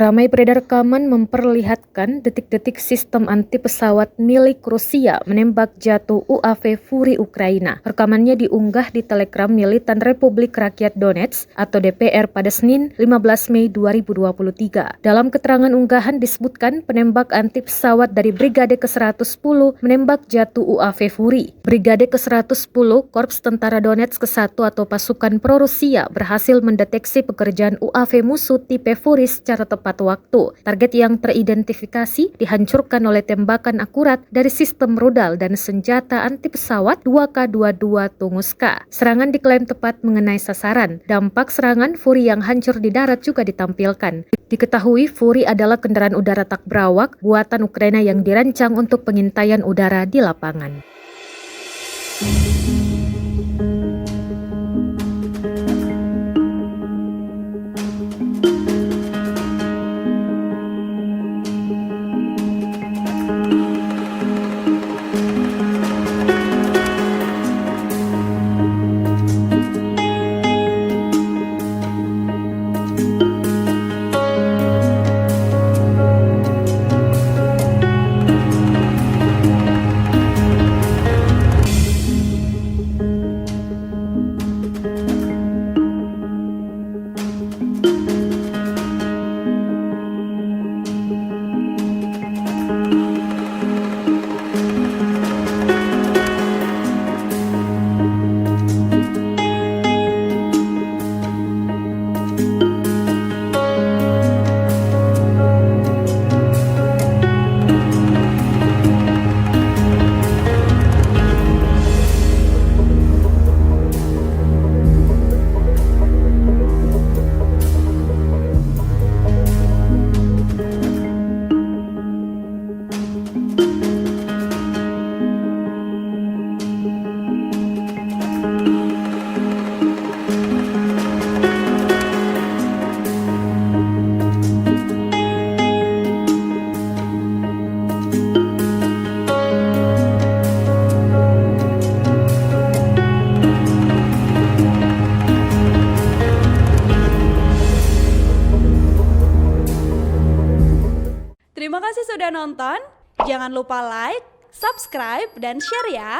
Ramai beredar rekaman memperlihatkan detik-detik sistem anti pesawat milik Rusia menembak jatuh UAV Fury Ukraina. Rekamannya diunggah di Telegram Militan Republik Rakyat Donetsk atau DPR pada Senin 15 Mei 2023. Dalam keterangan unggahan disebutkan penembak anti pesawat dari Brigade ke-110 menembak jatuh UAV Fury. Brigade ke-110 Korps Tentara Donetsk ke-1 atau pasukan pro-Rusia berhasil mendeteksi pekerjaan UAV musuh tipe Fury secara tepat waktu. Target yang teridentifikasi dihancurkan oleh tembakan akurat dari sistem rudal dan senjata anti pesawat 2K-22 Tunguska. Serangan diklaim tepat mengenai sasaran. Dampak serangan Fury yang hancur di darat juga ditampilkan. Diketahui Fury adalah kendaraan udara tak berawak buatan Ukraina yang dirancang untuk pengintaian udara di lapangan. Terima kasih sudah nonton. Jangan lupa like, subscribe, dan share ya.